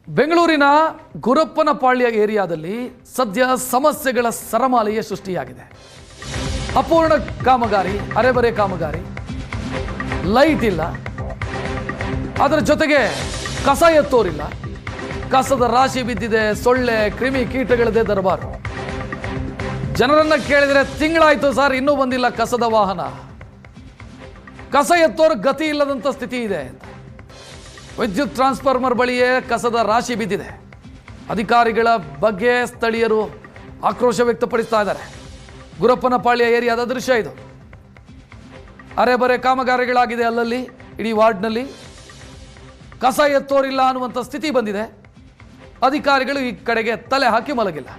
ಬೆಂಗಳೂರಿನ ಗುರಪ್ಪನಪಾಳ್ಯ ಏರಿಯಾದಲ್ಲಿ ಸದ್ಯ ಸಮಸ್ಯೆಗಳ ಸರಮಾಲೆಯೇ ಸೃಷ್ಟಿಯಾಗಿದೆ. ಅಪೂರ್ಣ ಕಾಮಗಾರಿ, ಅರೆಬರೆ ಕಾಮಗಾರಿ, ಲೈಟ್ ಇಲ್ಲ, ಅದರ ಜೊತೆಗೆ ಕಸ ಎತ್ತೋರಿಲ್ಲ, ಕಸದ ರಾಶಿ ಬಿದ್ದಿದೆ, ಸೊಳ್ಳೆ ಕ್ರಿಮಿ ಕೀಟಗಳದೇ ದರ್ಬಾರು. ಜನರನ್ನ ಕೇಳಿದರೆ ತಿಂಗಳಾಯ್ತು ಸರ್, ಇನ್ನೂ ಬಂದಿಲ್ಲ ಕಸದ ವಾಹನ, ಕಸ ಎತ್ತೋರು ಗತಿ ಇಲ್ಲದಂಥ ಸ್ಥಿತಿ ಇದೆ ಅಂತ. ವಿದ್ಯುತ್ ಟ್ರಾನ್ಸ್ಫಾರ್ಮರ್ ಬಳಿಯೇ ಕಸದ ರಾಶಿ ಬಿದ್ದಿದೆ. ಅಧಿಕಾರಿಗಳ ಬಗ್ಗೆ ಸ್ಥಳೀಯರು ಆಕ್ರೋಶ ವ್ಯಕ್ತಪಡಿಸ್ತಾ ಇದ್ದಾರೆ. ಗುರಪ್ಪನಪಾಳ್ಯ ಏರಿಯಾದ ದೃಶ್ಯ ಇದು. ಅರೆಬರೆ ಕಾಮಗಾರಿಗಳಾಗಿದೆ ಅಲ್ಲಲ್ಲಿ, ಇಡೀ ವಾರ್ಡ್ನಲ್ಲಿ ಕಸ ಎತ್ತೋರಿಲ್ಲ ಅನ್ನುವಂಥ ಸ್ಥಿತಿ ಬಂದಿದೆ. ಅಧಿಕಾರಿಗಳು ಈ ಕಡೆಗೆ ತಲೆ ಹಾಕಿ ಮಲಗಿಲ್ಲ.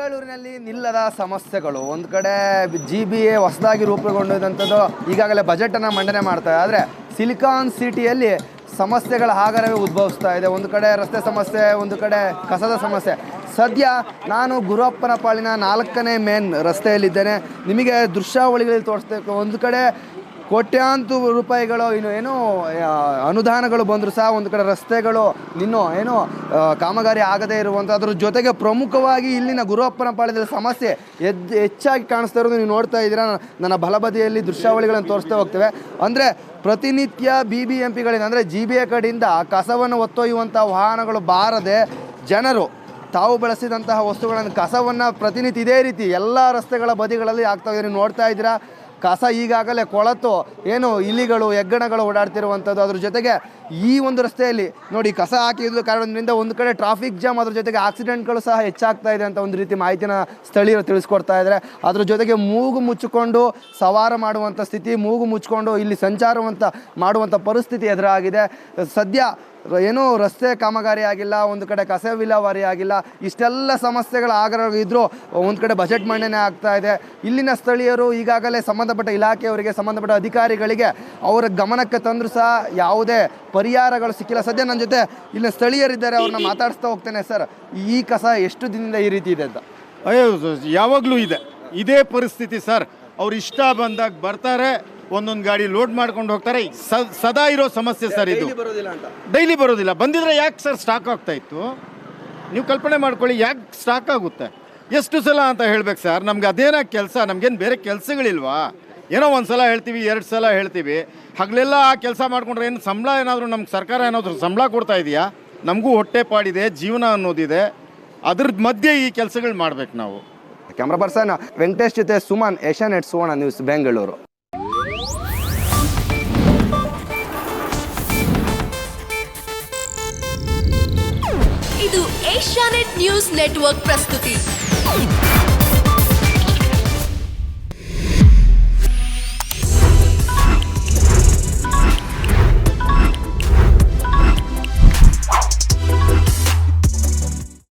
ಬೆಂಗಳೂರಿನಲ್ಲಿ ನಿಲ್ಲದ ಸಮಸ್ಯೆಗಳು. ಒಂದು ಕಡೆ GBA ಹೊಸದಾಗಿ ರೂಪುಗೊಂಡಿದ್ದಂಥದ್ದು ಈಗಾಗಲೇ ಬಜೆಟನ್ನು ಮಂಡನೆ ಮಾಡ್ತಾ ಇದೆ. ಆದರೆ ಸಿಲಿಕಾನ್ ಸಿಟಿಯಲ್ಲಿ ಸಮಸ್ಯೆಗಳ ಹಾಗರವೇ ಉದ್ಭವಿಸ್ತಾ ಇದೆ. ಒಂದು ಕಡೆ ರಸ್ತೆ ಸಮಸ್ಯೆ, ಒಂದು ಕಡೆ ಕಸದ ಸಮಸ್ಯೆ. ಸದ್ಯ ನಾನು ಗುರಪ್ಪನಪಾಳಿನ 4ನೇ ಮೇನ್ ರಸ್ತೆಯಲ್ಲಿದ್ದೇನೆ. ನಿಮಗೆ ದೃಶ್ಯಾವಳಿಗಳಲ್ಲಿ ತೋರಿಸ್ಬೇಕು. ಒಂದು ಕಡೆ ಕೋಟ್ಯಾಂತರ ರೂಪಾಯಿಗಳು ಏನು ಅನುದಾನಗಳು ಬಂದರೂ ಸಹ ಒಂದು ಕಡೆ ರಸ್ತೆಗಳು ಇನ್ನೂ ಕಾಮಗಾರಿ ಆಗದೇ ಇರುವಂಥ, ಅದ್ರ ಜೊತೆಗೆ ಪ್ರಮುಖವಾಗಿ ಇಲ್ಲಿನ ಗುರಪ್ಪನಪಾಳ್ಯದಲ್ಲಿ ಸಮಸ್ಯೆ ಹೆಚ್ಚಾಗಿ ಕಾಣಿಸ್ತಾ ಇರೋದು ನೀವು ನೋಡ್ತಾ ಇದ್ದೀರಾ. ನನ್ನ ಬಲಬದಿಯಲ್ಲಿ ದೃಶ್ಯಾವಳಿಗಳನ್ನು ತೋರಿಸ್ತಾ ಹೋಗ್ತೇವೆ. ಅಂದರೆ ಪ್ರತಿನಿತ್ಯ BBMPಗಳಿಂದ ಅಂದರೆ GBA ಕಡೆಯಿಂದ ಕಸವನ್ನು ಒತ್ತೊಯ್ಯುವಂಥ ವಾಹನಗಳು ಬಾರದೆ ಜನರು ತಾವು ಬಳಸಿದಂತಹ ವಸ್ತುಗಳನ್ನು ಕಸವನ್ನು ಪ್ರತಿನಿತ್ಯ ಇದೇ ರೀತಿ ಎಲ್ಲ ರಸ್ತೆಗಳ ಬದಿಗಳಲ್ಲಿ ಆಗ್ತಾ ಇದ್ದಾರೆ. ನೋಡ್ತಾ ಇದ್ದೀರಾ, ಕಸ ಈಗಾಗಲೇ ಕೊಳತು ಇಲಿಗಳು ಹೆಗ್ಗಣಗಳು ಓಡಾಡ್ತಿರುವಂಥದ್ದು. ಅದ್ರ ಜೊತೆಗೆ ಈ ಒಂದು ರಸ್ತೆಯಲ್ಲಿ ನೋಡಿ ಕಸ ಹಾಕಿದ ಕಾರಣದಿಂದ ಒಂದು ಕಡೆ ಟ್ರಾಫಿಕ್ ಜಾಮ್, ಅದ್ರ ಜೊತೆಗೆ ಆಕ್ಸಿಡೆಂಟ್ಗಳು ಸಹ ಹೆಚ್ಚಾಗ್ತಾ ಇದೆ ಅಂತ ಒಂದು ರೀತಿ ಮಾಹಿತಿನ ಸ್ಥಳೀಯರು ತಿಳಿಸ್ಕೊಡ್ತಾ ಇದ್ದಾರೆ. ಅದ್ರ ಜೊತೆಗೆ ಮೂಗು ಮುಚ್ಚಿಕೊಂಡು ಸವಾರ ಮಾಡುವಂಥ ಸ್ಥಿತಿ, ಮೂಗು ಮುಚ್ಚಿಕೊಂಡು ಇಲ್ಲಿ ಸಂಚಾರವಂತ ಮಾಡುವಂಥ ಪರಿಸ್ಥಿತಿ ಎದುರಾಗಿದೆ. ಸದ್ಯ ರಸ್ತೆ ಕಾಮಗಾರಿ ಆಗಿಲ್ಲ, ಒಂದು ಕಡೆ ಕಸ ವಿಲೇವಾರಿ ಆಗಿಲ್ಲ. ಇಷ್ಟೆಲ್ಲ ಸಮಸ್ಯೆಗಳ ಆಗರವಿದ್ರೂ ಒಂದು ಕಡೆ ಬಜೆಟ್ ಮಂಡನೆ ಆಗ್ತಾ ಇದೆ. ಇಲ್ಲಿನ ಸ್ಥಳೀಯರು ಈಗಾಗಲೇ ಸಂಬಂಧಪಟ್ಟ ಇಲಾಖೆಯವರಿಗೆ, ಸಂಬಂಧಪಟ್ಟ ಅಧಿಕಾರಿಗಳಿಗೆ ಅವರ ಗಮನಕ್ಕೆ ತಂದರೂ ಸಹ ಯಾವುದೇ ಪರಿಹಾರಗಳು ಸಿಕ್ಕಿಲ್ಲ. ಸದ್ಯ ನನ್ನ ಜೊತೆ ಇಲ್ಲಿನ ಸ್ಥಳೀಯರಿದ್ದಾರೆ, ಅವ್ರನ್ನ ಮಾತಾಡಿಸ್ತಾ ಹೋಗ್ತೇನೆ. ಸರ್, ಈ ಕಸ ಎಷ್ಟು ದಿನದಿಂದ ಈ ರೀತಿ ಇದೆ ಅಂತ? ಅಯ್ಯೋ, ಯಾವಾಗಲೂ ಇದೆ ಇದೇ ಪರಿಸ್ಥಿತಿ ಸರ್. ಅವ್ರು ಇಷ್ಟ ಬಂದಾಗ ಬರ್ತಾರೆ, ಒಂದೊಂದು ಗಾಡಿ ಲೋಡ್ ಮಾಡ್ಕೊಂಡು ಹೋಗ್ತಾರೆ. ಸದಾ ಇರೋ ಸಮಸ್ಯೆ ಸರ್ ಇದು. ಡೈಲಿ ಬರೋದಿಲ್ಲ. ಬಂದಿದ್ರೆ ಯಾಕೆ ಸರ್ ಸ್ಟಾಕ್ ಆಗ್ತಾ ಇತ್ತು? ನೀವು ಕಲ್ಪನೆ ಮಾಡ್ಕೊಳ್ಳಿ, ಯಾಕೆ ಸ್ಟಾಕ್ ಆಗುತ್ತೆ? ಎಷ್ಟು ಸಲ ಅಂತ ಹೇಳ್ಬೇಕು ಸರ್? ನಮ್ಗೆ ಅದೇನ ಕೆಲಸ? ನಮ್ಗೇನು ಬೇರೆ ಕೆಲಸಗಳಿಲ್ವಾ? ಏನೋ ಒಂದು ಸಲ ಹೇಳ್ತೀವಿ, 2 ಸಲ ಹೇಳ್ತೀವಿ. ಹಗಲೆಲ್ಲ ಆ ಕೆಲಸ ಮಾಡ್ಕೊಂಡ್ರೆ ಏನು ಸಂಬಳ ಏನಾದರೂ ನಮ್ಗೆ ಸರ್ಕಾರ ಏನಾದರೂ ಸಂಬಳ ಕೊಡ್ತಾ ಇದೆಯಾ? ನಮಗೂ ಹೊಟ್ಟೆ ಪಾಡಿದೆ, ಜೀವನ ಅನ್ನೋದಿದೆ. ಅದ್ರ ಮಧ್ಯೆ ಈ ಕೆಲಸಗಳು ಮಾಡ್ಬೇಕು ನಾವು. ಕ್ಯಾಮ್ರಾ ಪರ್ಸನ್ ವೆಂಕಟೇಶ್ ಜೊತೆ ಸುಮನ್, ಏಷ್ಯಾನೆಟ್ ಸುವರ್ಣ ನ್ಯೂಸ್, ಬೆಂಗಳೂರು. ಇದು ಏಷ್ಯಾನೆಟ್ ನ್ಯೂಸ್ ನೆಟ್ವರ್ಕ್ ಪ್ರಸ್ತುತಿ.